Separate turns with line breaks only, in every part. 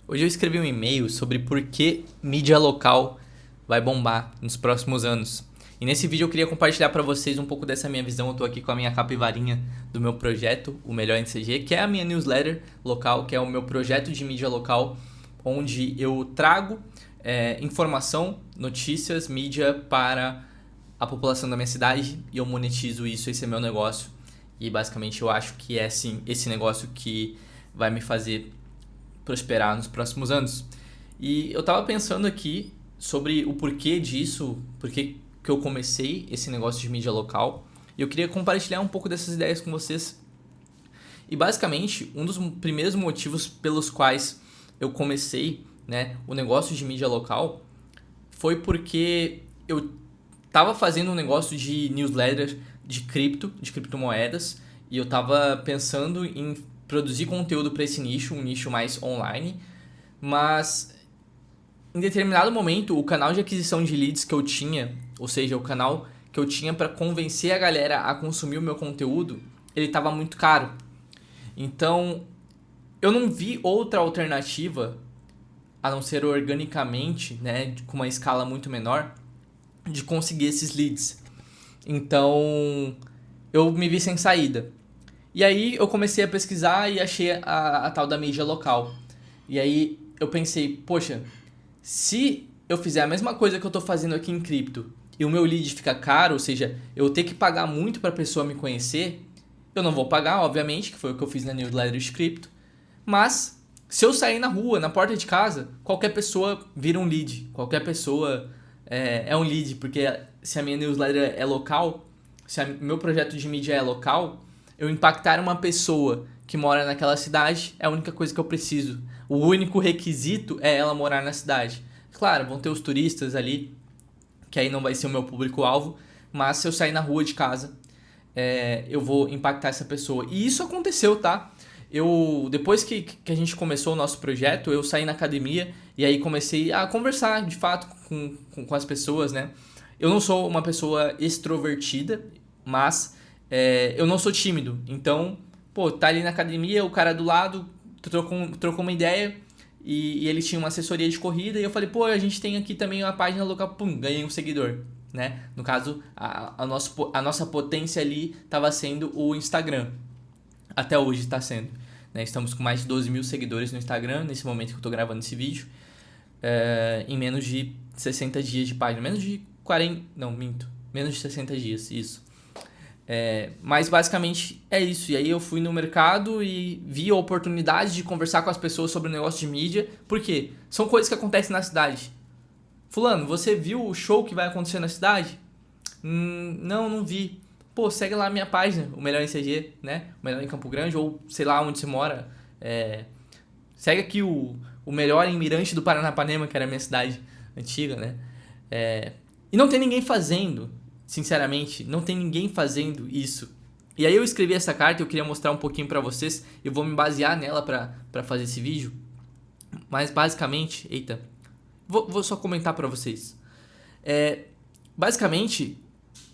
Hoje eu escrevi um e-mail sobre por que mídia local vai bombar nos próximos anos. E nesse vídeo eu queria compartilhar para vocês um pouco dessa minha visão. Eu tô aqui com a minha capivarinha do meu projeto, o Melhor em CG, que é a minha newsletter local, que é o meu projeto de mídia local, onde eu trago informação, notícias, mídia para a população da minha cidade e eu monetizo isso. Esse é meu negócio. E basicamente eu acho que é sim esse negócio que vai me fazer prosperar nos próximos anos. E eu tava pensando aqui sobre o porquê disso, porquê que eu comecei esse negócio de mídia local. E eu queria compartilhar um pouco dessas ideias com vocês. E basicamente, um dos primeiros motivos pelos quais eu comecei, o negócio de mídia local foi porque eu tava fazendo um negócio de newsletter de criptomoedas, e eu tava pensando em produzir conteúdo para esse nicho, um nicho mais online, mas em determinado momento o canal de aquisição de leads que eu tinha, ou seja, o canal que eu tinha para convencer a galera a consumir o meu conteúdo, ele estava muito caro. Então eu não vi outra alternativa a não ser organicamente, com uma escala muito menor, de conseguir esses leads. Então eu me vi sem saída. E aí eu comecei a pesquisar e achei a tal da mídia local. E aí eu pensei, poxa, se eu fizer a mesma coisa que eu tô fazendo aqui em cripto e o meu lead fica caro, ou seja, eu ter que pagar muito para a pessoa me conhecer, eu não vou pagar, obviamente, que foi o que eu fiz na newsletter de cripto. Mas se eu sair na rua, na porta de casa, qualquer pessoa vira um lead. Qualquer pessoa é um lead, porque se a minha newsletter é local, se o meu projeto de mídia é local, eu impactar uma pessoa que mora naquela cidade é a única coisa que eu preciso. O único requisito é ela morar na cidade. Claro, vão ter os turistas ali, que aí não vai ser o meu público-alvo, mas se eu sair na rua de casa, eu vou impactar essa pessoa. E isso aconteceu, tá? Depois que a gente começou o nosso projeto, eu saí na academia e aí comecei a conversar de fato com as pessoas, né? Eu não sou uma pessoa extrovertida, mas eu não sou tímido. Então, pô, tá ali na academia, o cara do lado trocou uma ideia e ele tinha uma assessoria de corrida e eu falei, pô, a gente tem aqui também uma página local, pum, ganhei um seguidor, né? No caso, a nossa potência ali estava sendo o Instagram. Até hoje está sendo. Né? Estamos com mais de 12 mil seguidores no Instagram, nesse momento que eu estou gravando esse vídeo. Em menos de 60 dias de página. Menos de 40... Não, minto. Menos de 60 dias, isso. Mas basicamente é isso. E aí eu fui no mercado e vi a oportunidade de conversar com as pessoas sobre o negócio de mídia. Por quê? São coisas que acontecem na cidade. Fulano, você viu o show que vai acontecer na cidade? Não vi. Pô, segue lá a minha página, o Melhor em CG, né? O Melhor em Campo Grande, ou sei lá onde você mora. Segue aqui o Melhor em Mirante do Paranapanema, que era a minha cidade antiga, né? E não tem ninguém fazendo, sinceramente, não tem ninguém fazendo isso. E aí eu escrevi essa carta e eu queria mostrar um pouquinho pra vocês. Eu vou me basear nela pra fazer esse vídeo. Mas basicamente, eita, vou só comentar pra vocês. Basicamente,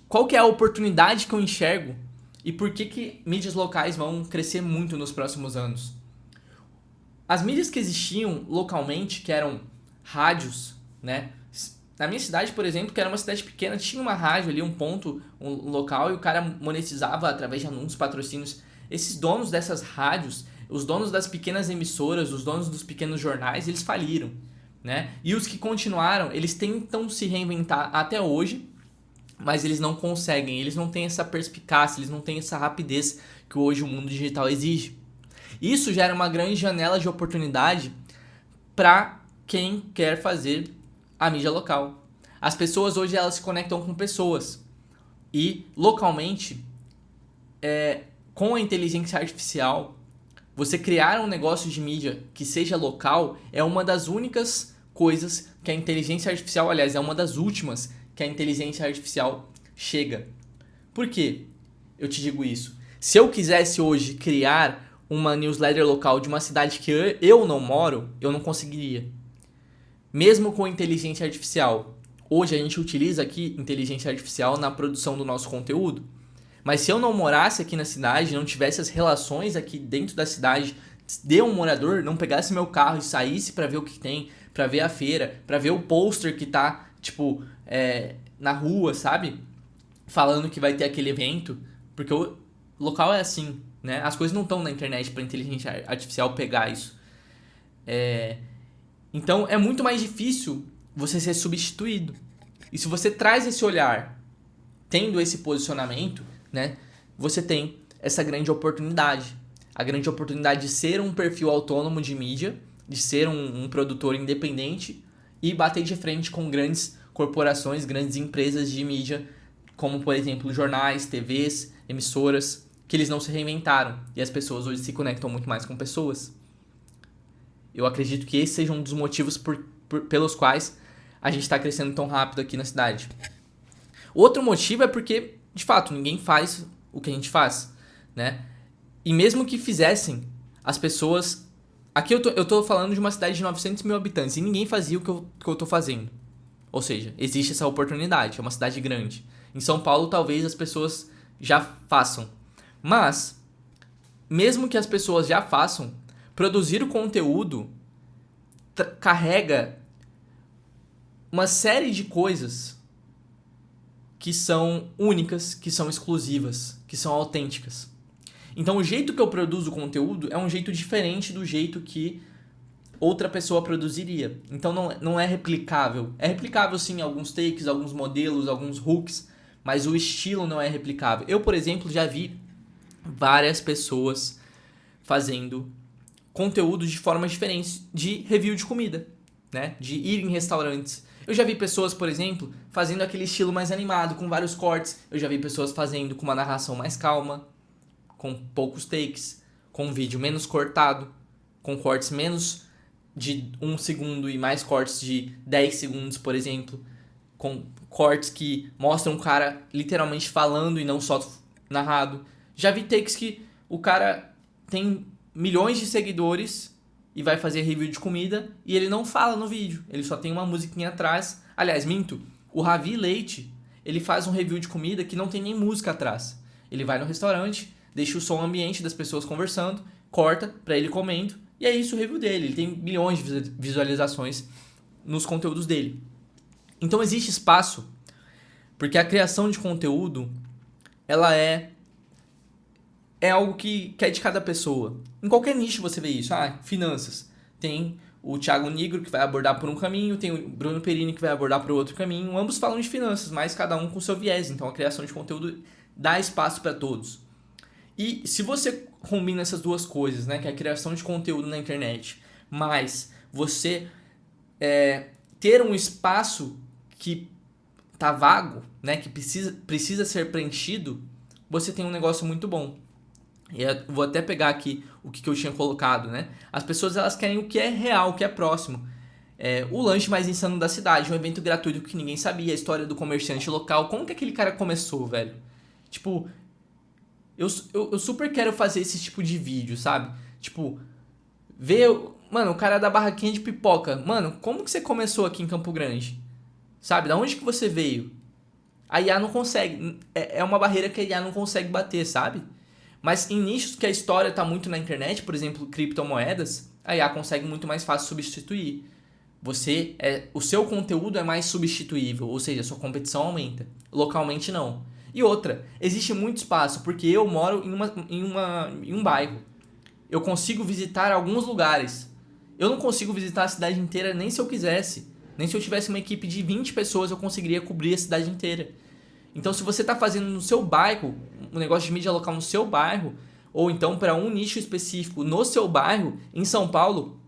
qual que é a oportunidade que eu enxergo e por que mídias locais vão crescer muito nos próximos anos? As mídias que existiam localmente, que eram rádios, né? Na minha cidade, por exemplo, que era uma cidade pequena, tinha uma rádio ali, um local, e o cara monetizava através de anúncios, patrocínios. Esses donos dessas rádios, os donos das pequenas emissoras, os donos dos pequenos jornais, eles faliram, né? E os que continuaram, eles tentam se reinventar até hoje, mas eles não conseguem, eles não têm essa perspicácia, eles não têm essa rapidez que hoje o mundo digital exige. Isso gera uma grande janela de oportunidade para quem quer fazer a mídia local. As pessoas hoje elas se conectam com pessoas e localmente, com a inteligência artificial, você criar um negócio de mídia que seja local é uma das únicas coisas que a inteligência artificial, aliás, é uma das últimas que a inteligência artificial chega. Por quê? Eu te digo isso. Se eu quisesse hoje criar uma newsletter local de uma cidade que eu não moro, eu não conseguiria. Mesmo com inteligência artificial. Hoje a gente utiliza aqui inteligência artificial na produção do nosso conteúdo. Mas se eu não morasse aqui na cidade, não tivesse as relações aqui dentro da cidade, de um morador não pegasse meu carro e saísse pra ver o que tem, pra ver a feira, pra ver o pôster que tá, tipo, na rua, sabe? Falando que vai ter aquele evento, porque o local é assim, né? As coisas não estão na internet pra inteligência artificial pegar isso. Então é muito mais difícil você ser substituído. E se você traz esse olhar, tendo esse posicionamento, né? Você tem essa grande oportunidade. A grande oportunidade de ser um perfil autônomo de mídia, de ser um produtor independente e bater de frente com grandes corporações, grandes empresas de mídia, como por exemplo jornais, TVs, emissoras, que eles não se reinventaram e as pessoas hoje se conectam muito mais com pessoas. Eu acredito que esse seja um dos motivos pelos quais a gente está crescendo tão rápido aqui na cidade. Outro motivo é porque, de fato, ninguém faz o que a gente faz, né? E mesmo que fizessem, as pessoas... Aqui eu tô falando de uma cidade de 900 mil habitantes e ninguém fazia o que eu tô fazendo. Ou seja, existe essa oportunidade, é uma cidade grande. Em São Paulo, talvez as pessoas já façam. Mas, mesmo que as pessoas já façam, produzir o conteúdo carrega uma série de coisas que são únicas, que são exclusivas, que são autênticas. Então o jeito que eu produzo o conteúdo é um jeito diferente do jeito que outra pessoa produziria. Então não é replicável. É replicável sim alguns takes, alguns modelos, alguns hooks, mas o estilo não é replicável. Eu, por exemplo, já vi várias pessoas fazendo conteúdos de formas diferentes de review de comida, né? De ir em restaurantes. Eu já vi pessoas, por exemplo, fazendo aquele estilo mais animado, com vários cortes. Eu já vi pessoas fazendo com uma narração mais calma, com poucos takes, com um vídeo menos cortado, com cortes menos de 1 segundo e mais cortes de 10 segundos, por exemplo. Com cortes que mostram o cara literalmente falando e não só narrado. Já vi takes que o cara tem milhões de seguidores e vai fazer review de comida e ele não fala no vídeo, ele só tem uma musiquinha atrás. Aliás, minto, o Ravi Leite, ele faz um review de comida que não tem nem música atrás. Ele vai no restaurante, deixa o som ambiente das pessoas conversando, corta pra ele comendo e é isso o review dele. Ele tem milhões de visualizações nos conteúdos dele. Então existe espaço, porque a criação de conteúdo, ela é algo que é de cada pessoa. Em qualquer nicho você vê isso. Finanças. Tem o Thiago Nigro que vai abordar por um caminho, tem o Bruno Perini que vai abordar por outro caminho. Ambos falam de finanças, mas cada um com seu viés. Então a criação de conteúdo dá espaço para todos. E se você combina essas duas coisas, né, que é a criação de conteúdo na internet, mas você ter um espaço que tá vago, né, que precisa ser preenchido, você tem um negócio muito bom. E eu vou até pegar aqui o que eu tinha colocado, né? As pessoas elas querem o que é real, o que é próximo. O lanche mais insano da cidade, um evento gratuito que ninguém sabia, a história do comerciante local. Como que aquele cara começou, velho? Tipo, eu super quero fazer esse tipo de vídeo, sabe? Tipo, ver, mano, o cara da barraquinha de pipoca. Mano, como que você começou aqui em Campo Grande? Sabe? Da onde que você veio? A IA não consegue. É uma barreira que a IA não consegue bater, sabe? Mas em nichos que a história está muito na internet, por exemplo, criptomoedas, a IA consegue muito mais fácil substituir. O seu conteúdo é mais substituível, ou seja, a sua competição aumenta. Localmente não. E outra, existe muito espaço, porque eu moro em um bairro. Eu consigo visitar alguns lugares. Eu não consigo visitar a cidade inteira nem se eu quisesse. Nem se eu tivesse uma equipe de 20 pessoas eu conseguiria cobrir a cidade inteira. Então, se você está fazendo no seu bairro, um negócio de mídia local no seu bairro, ou então para um nicho específico no seu bairro, em São Paulo,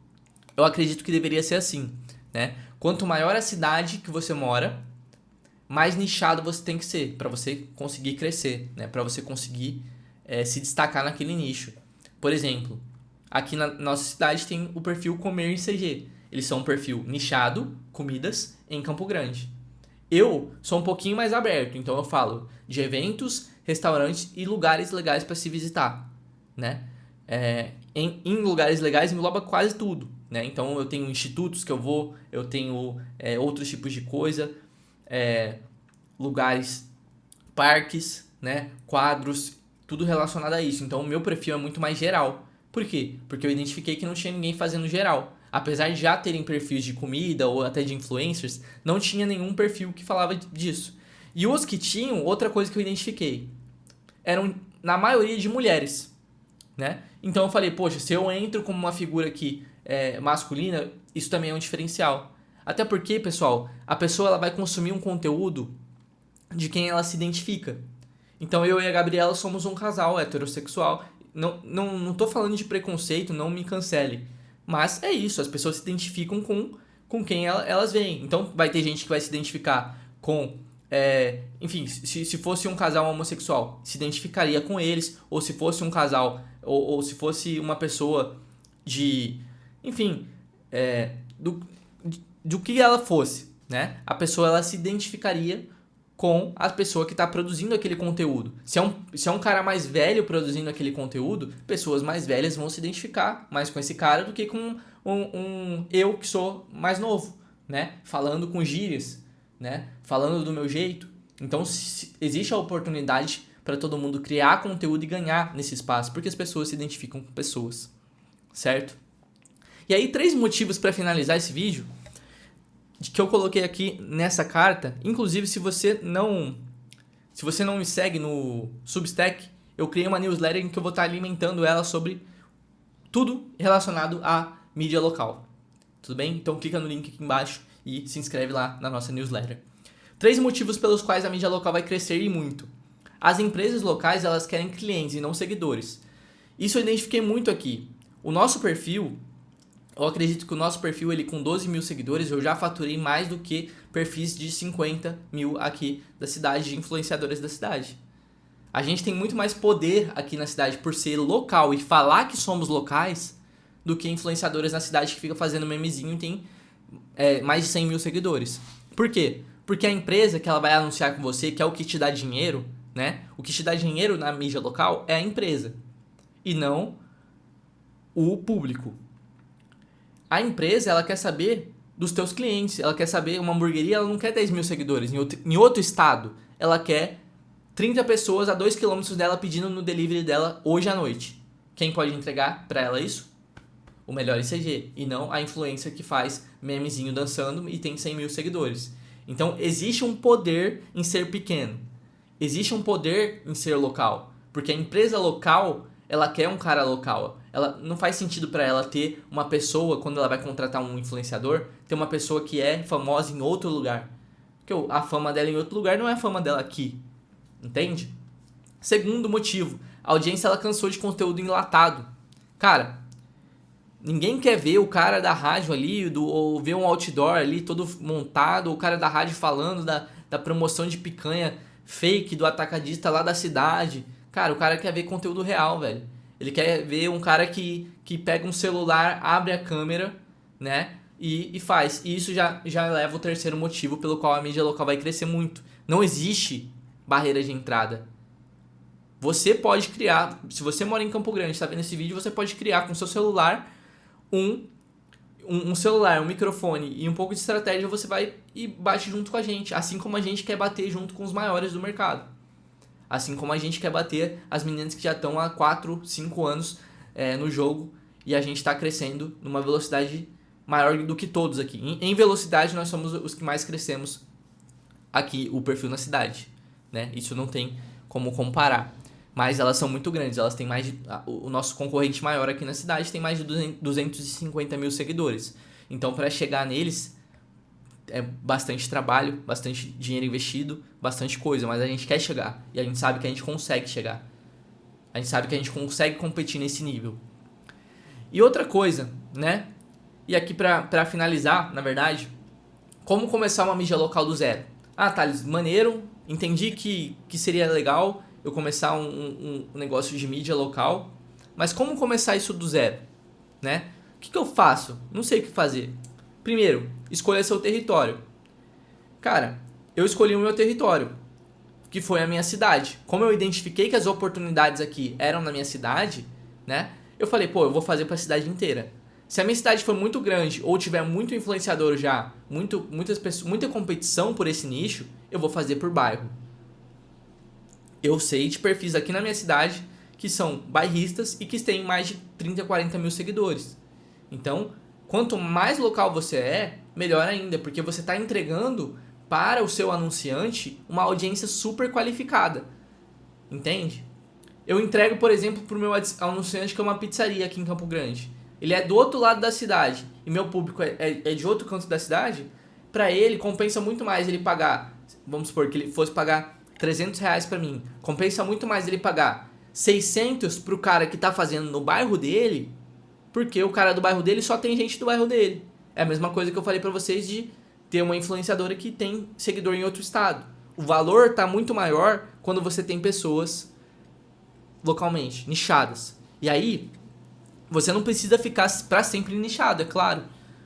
eu acredito que deveria ser assim, né? Quanto maior a cidade que você mora, mais nichado você tem que ser para você conseguir crescer, né? Para você conseguir se destacar naquele nicho. Por exemplo, aqui na nossa cidade tem o perfil Comer em CG. Eles são um perfil nichado, comidas, em Campo Grande. Eu sou um pouquinho mais aberto, então eu falo de eventos, restaurantes e lugares legais para se visitar, né? Em lugares legais engloba quase tudo, né? Então eu tenho institutos que eu vou, eu tenho outros tipos de coisa, lugares, parques, né? Quadros, tudo relacionado a isso. Então o meu perfil é muito mais geral, Por quê? Porque eu identifiquei que não tinha ninguém fazendo geral. Apesar de já terem perfis de comida ou até de influencers, não tinha nenhum perfil que falava disso. E os que tinham, outra coisa que eu identifiquei, eram na maioria de mulheres, né? Então eu falei, poxa, se eu entro como uma figura aqui masculina, isso também é um diferencial. Até porque, pessoal, a pessoa ela vai consumir um conteúdo de quem ela se identifica. Então eu e a Gabriela somos um casal heterossexual. Não tô falando de preconceito, não me cancele. Mas é isso, as pessoas se identificam com quem elas veem. Então vai ter gente que vai se identificar com... enfim, se fosse um casal homossexual, se identificaria com eles. Ou se fosse um casal, ou se fosse uma pessoa de... Enfim, do que ela fosse, né? A pessoa ela se identificaria com a pessoa que está produzindo aquele conteúdo. Se é um cara mais velho produzindo aquele conteúdo, pessoas mais velhas vão se identificar mais com esse cara do que com eu que sou mais novo, né? Falando com gírias, né? Falando do meu jeito. Então existe a oportunidade para todo mundo criar conteúdo e ganhar nesse espaço, porque as pessoas se identificam com pessoas, certo? E aí 3 motivos para finalizar esse vídeo que eu coloquei aqui nessa carta. Inclusive, se você não me segue no Substack, eu criei uma newsletter em que eu vou estar alimentando ela sobre tudo relacionado à mídia local. Tudo bem? Então clica no link aqui embaixo e se inscreve lá na nossa newsletter. 3 motivos pelos quais a mídia local vai crescer e muito. As empresas locais, elas querem clientes e não seguidores. Isso eu identifiquei muito aqui. O nosso perfil... Eu acredito que o nosso perfil, ele com 12 mil seguidores, eu já faturei mais do que perfis de 50 mil aqui da cidade, de influenciadores da cidade. A gente tem muito mais poder aqui na cidade por ser local e falar que somos locais do que influenciadores na cidade que ficam fazendo memezinho e tem mais de 100 mil seguidores. Por quê? Porque a empresa que ela vai anunciar com você, que é o que te dá dinheiro, né? O que te dá dinheiro na mídia local é a empresa e não o público. A empresa, ela quer saber dos teus clientes, ela quer saber, uma hamburgueria, ela não quer 10 mil seguidores. Em outro estado, ela quer 30 pessoas a 2 km dela pedindo no delivery dela hoje à noite. Quem pode entregar pra ela isso? O melhor ICG, e não a influencer que faz memezinho dançando e tem 100 mil seguidores. Então, existe um poder em ser pequeno. Existe um poder em ser local. Porque a empresa local, ela quer um cara local. Ela não faz sentido para ela ter uma pessoa, quando ela vai contratar um influenciador, ter uma pessoa que é famosa em outro lugar. Porque a fama dela em outro lugar não é a fama dela aqui. Entende? Segundo motivo, a audiência ela cansou de conteúdo enlatado. Cara, ninguém quer ver o cara da rádio ali, ou ver um outdoor ali todo montado, ou o cara da rádio falando da promoção de picanha fake do atacadista lá da cidade. Cara, o cara quer ver conteúdo real, velho. Ele quer ver um cara que pega um celular, abre a câmera, né, e faz. E isso já leva o terceiro motivo pelo qual a mídia local vai crescer muito. Não existe barreira de entrada. Você pode criar, se você mora em Campo Grande e está vendo esse vídeo, você pode criar com seu celular um celular, um microfone e um pouco de estratégia, você vai e bate junto com a gente. Assim como a gente quer bater junto com os maiores do mercado. Assim como a gente quer bater as meninas que já estão há 4, 5 anos no jogo e a gente está crescendo numa velocidade maior do que todos aqui. Em velocidade, nós somos os que mais crescemos aqui, o perfil na cidade, né? Isso não tem como comparar. Mas elas são muito grandes, elas têm mais de... O nosso concorrente maior aqui na cidade tem mais de 250 mil seguidores. Então, para chegar neles... é bastante trabalho, bastante dinheiro investido, bastante coisa, mas a gente quer chegar e a gente sabe que a gente consegue chegar. A gente sabe que a gente consegue competir nesse nível. E outra coisa, né? E aqui pra finalizar, na verdade, como começar uma mídia local do zero? Ah, Thales, maneiro, entendi que seria legal eu começar um negócio de mídia local, mas como começar isso do zero, né? O que eu faço? Não sei o que fazer. Primeiro, escolha seu território. Cara, eu escolhi o meu território, que foi a minha cidade. Como eu identifiquei que as oportunidades aqui eram na minha cidade, né? Eu falei, pô, eu vou fazer para a cidade inteira. Se a minha cidade for muito grande ou tiver muito influenciador já, muitas pessoas, muita competição por esse nicho, eu vou fazer por bairro. Eu sei de perfis aqui na minha cidade que são bairristas e que têm mais de 30, 40 mil seguidores. Então, quanto mais local você é, melhor ainda, porque você está entregando para o seu anunciante uma audiência super qualificada. Entende? Eu entrego, por exemplo, para o meu anunciante que é uma pizzaria aqui em Campo Grande. Ele é do outro lado da cidade e meu público é de outro canto da cidade. Para ele, compensa muito mais ele pagar, vamos supor que ele fosse pagar R$300 para mim. Compensa muito mais ele pagar 600 para o cara que está fazendo no bairro dele, porque o cara do bairro dele só tem gente do bairro dele. É a mesma coisa que eu falei para vocês de ter uma influenciadora que tem seguidor em outro estado. O valor está muito maior quando você tem pessoas localmente, nichadas. E aí, você não precisa ficar para sempre nichado, é claro.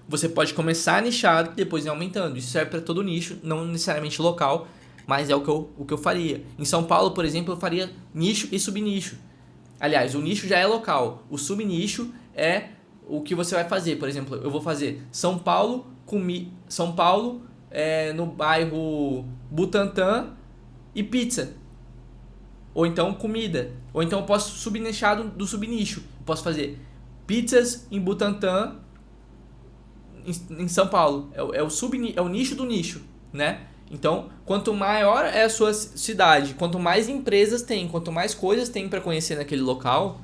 Você pode começar nichado e depois ir aumentando. Isso serve para todo nicho, não necessariamente local, mas é o que eu faria. Em São Paulo, por exemplo, eu faria nicho e subnicho. Aliás, o nicho já é local. O subnicho é o que você vai fazer. Por exemplo, eu vou fazer São Paulo, no bairro Butantã e pizza. Ou então comida. Ou então eu posso subnichar do subnicho. Eu posso fazer pizzas em Butantã, em São Paulo. É o nicho do nicho, né? Então, quanto maior é a sua cidade, quanto mais empresas tem, quanto mais coisas tem para conhecer naquele local,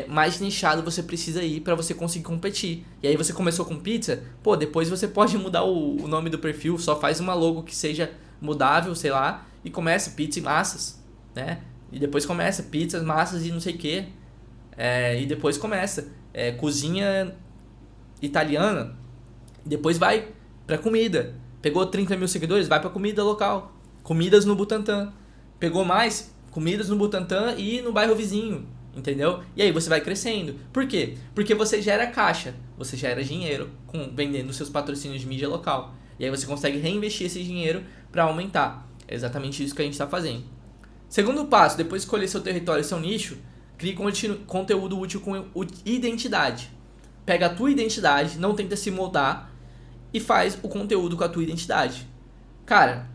mais nichado você precisa ir para você conseguir competir. E aí você começou com pizza, pô, depois você pode mudar o nome do perfil, só faz uma logo que seja mudável, sei lá, e começa pizza e massas, né? E depois começa pizzas, massas e não sei o que. E depois começa cozinha italiana, e depois vai para comida. Pegou 30 mil seguidores, vai para comida local. Comidas no Butantã. Pegou mais, comidas no Butantã e no bairro vizinho. Entendeu? E aí você vai crescendo. Por quê? Porque você gera caixa. Você gera dinheiro vendendo seus patrocínios de mídia local. E aí você consegue reinvestir esse dinheiro para aumentar. É exatamente isso que a gente está fazendo. Segundo passo, depois de escolher seu território e seu nicho, crie conteúdo útil com identidade. Pega a tua identidade, não tenta se moldar, e faz o conteúdo com a tua identidade. Cara,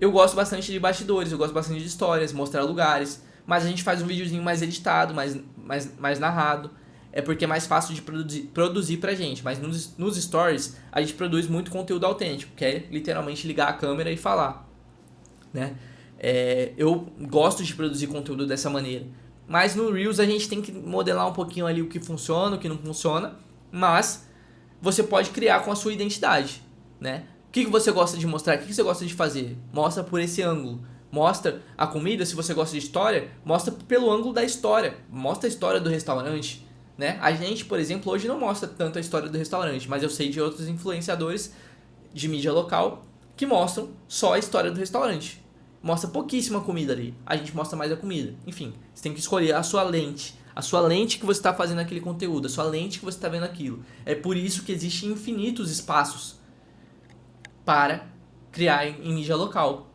eu gosto bastante de bastidores, eu gosto bastante de histórias, mostrar lugares, mas a gente faz um videozinho mais editado, mais narrado. É porque é mais fácil de produzir pra gente. Mas nos stories, a gente produz muito conteúdo autêntico, que é literalmente ligar a câmera e falar, né? Eu gosto de produzir conteúdo dessa maneira. Mas no Reels a gente tem que modelar um pouquinho ali o que funciona, o que não funciona. Mas você pode criar com a sua identidade, né? O que você gosta de mostrar? O que você gosta de fazer? Mostra por esse ângulo. Mostra a comida, se você gosta de história, mostra pelo ângulo da história. Mostra a história do restaurante, né? A gente, por exemplo, hoje não mostra tanto a história do restaurante, mas eu sei de outros influenciadores de mídia local que mostram só a história do restaurante. Mostra pouquíssima comida ali. A gente mostra mais a comida. Enfim, você tem que escolher a sua lente. A sua lente que você está fazendo aquele conteúdo. A sua lente que você está vendo aquilo. É por isso que existem infinitos espaços para criar em mídia local.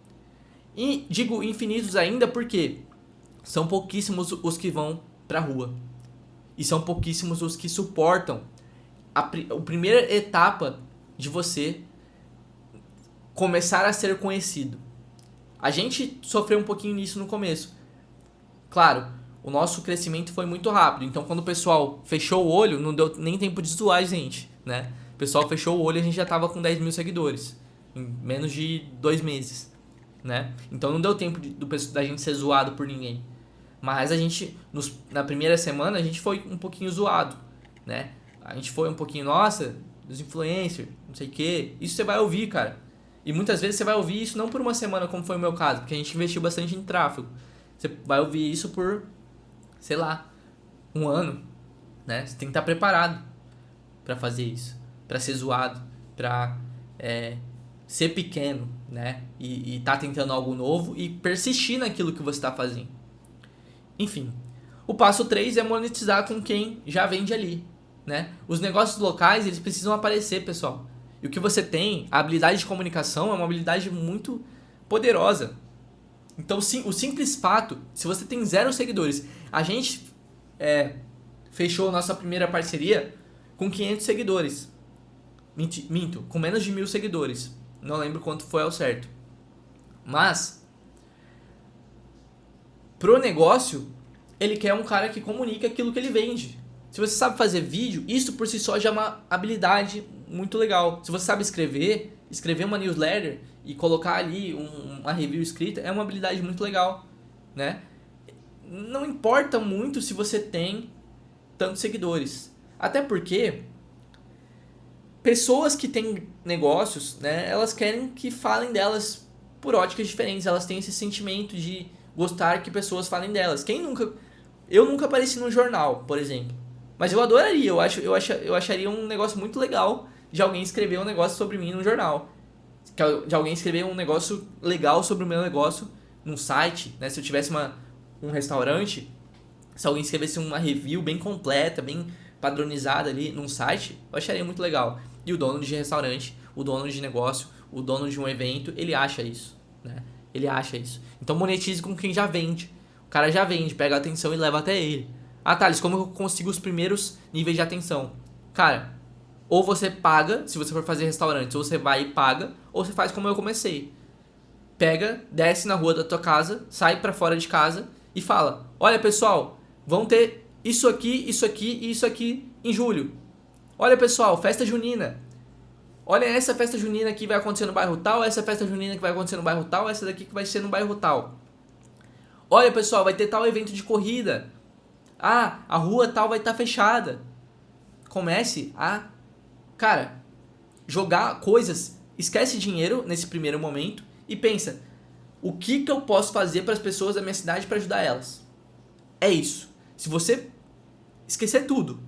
E digo infinitos ainda porque são pouquíssimos os que vão para a rua. E são pouquíssimos os que suportam a primeira etapa de você começar a ser conhecido. A gente sofreu um pouquinho nisso no começo. Claro, o nosso crescimento foi muito rápido. Então, quando o pessoal fechou o olho, não deu nem tempo de zoar a gente, né? O pessoal fechou o olho e a gente já tava com 10 mil seguidores. Em menos de 2 meses, né? Então, não deu tempo da gente ser zoado por ninguém. Mas a gente, na primeira semana, a gente foi um pouquinho zoado, né? A gente foi um pouquinho, nossa, dos influencers, não sei o quê. Isso você vai ouvir, cara. E muitas vezes você vai ouvir isso não por uma semana, como foi o meu caso, porque a gente investiu bastante em tráfego. Você vai ouvir isso por, sei lá, 1 ano, né? Você tem que estar preparado para fazer isso, para ser zoado, para ser pequeno, né? E tá tentando algo novo e persistir naquilo que você está fazendo. Enfim, o passo 3 é monetizar com quem já vende ali, né? Os negócios locais, eles precisam aparecer, pessoal. E o que você tem, a habilidade de comunicação é uma habilidade muito poderosa. Então, o simples fato, se você tem 0 seguidores, a gente fechou nossa primeira parceria com 500 seguidores. Minto, com menos de 1.000 seguidores. Não lembro quanto foi ao certo. Mas, pro negócio, ele quer um cara que comunique aquilo que ele vende. Se você sabe fazer vídeo, isso por si só já é uma habilidade muito legal. Se você sabe escrever uma newsletter e colocar ali uma review escrita, é uma habilidade muito legal, né? Não importa muito se você tem tantos seguidores. Até porque pessoas que têm negócios, né, elas querem que falem delas por óticas diferentes. Elas têm esse sentimento de gostar que pessoas falem delas. Eu nunca apareci num jornal, por exemplo. Mas eu adoraria, eu acharia um negócio muito legal de alguém escrever um negócio sobre mim num jornal. De alguém escrever um negócio legal sobre o meu negócio num site, né? Se eu tivesse um restaurante, se alguém escrevesse uma review bem completa, bem padronizada ali num site, eu acharia muito legal. E o dono de restaurante, o dono de negócio, o dono de um evento, ele acha isso, né? Ele acha isso. Então monetize com quem já vende. O cara já vende, pega a atenção e leva até ele. Ah, Thales, como eu consigo os primeiros níveis de atenção? Cara, ou você paga, se você for fazer restaurante, ou você vai e paga, ou você faz como eu comecei. Pega, desce na rua da tua casa, sai pra fora de casa e fala: olha pessoal, vão ter isso aqui e isso aqui em julho. Olha pessoal, festa junina. Olha essa festa junina que vai acontecer no bairro tal, essa festa junina que vai acontecer no bairro tal, essa daqui que vai ser no bairro tal. Olha pessoal, vai ter tal evento de corrida. Ah, a rua tal vai estar fechada. Comece a, cara, jogar coisas. Esquece dinheiro nesse primeiro momento e pensa: o que eu posso fazer para as pessoas da minha cidade para ajudar elas? É isso. Se você esquecer tudo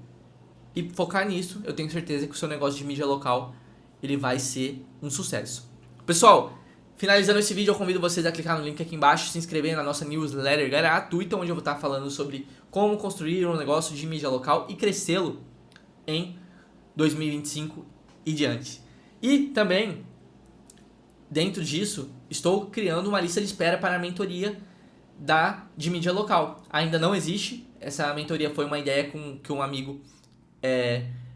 e focar nisso, eu tenho certeza que o seu negócio de mídia local ele vai ser um sucesso. Pessoal, finalizando esse vídeo, eu convido vocês a clicar no link aqui embaixo, se inscrever na nossa newsletter gratuita, onde eu vou estar falando sobre como construir um negócio de mídia local e crescê-lo em 2025 e diante. E também, dentro disso, estou criando uma lista de espera para a mentoria de mídia local. Ainda não existe. Essa mentoria foi uma ideia que um amigo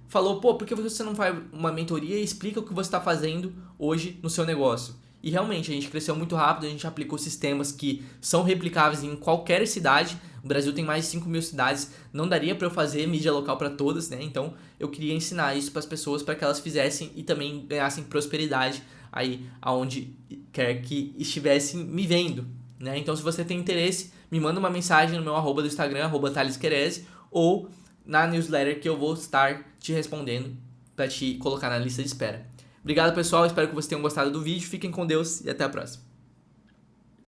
falou: pô, por que você não faz uma mentoria e explica o que você está fazendo hoje no seu negócio? E realmente, a gente cresceu muito rápido, a gente aplicou sistemas que são replicáveis em qualquer cidade. O Brasil tem mais de 5.000 cidades, não daria para eu fazer mídia local para todas, né? Então, eu queria ensinar isso para as pessoas, para que elas fizessem e também ganhassem prosperidade aí aonde quer que estivessem me vendo, né? Então, se você tem interesse, me manda uma mensagem no meu @ do Instagram, @ThalesQuerezi, ou na newsletter que eu vou estar te respondendo para te colocar na lista de espera. Obrigado, pessoal. Espero que vocês tenham gostado do vídeo. Fiquem com Deus e até a próxima.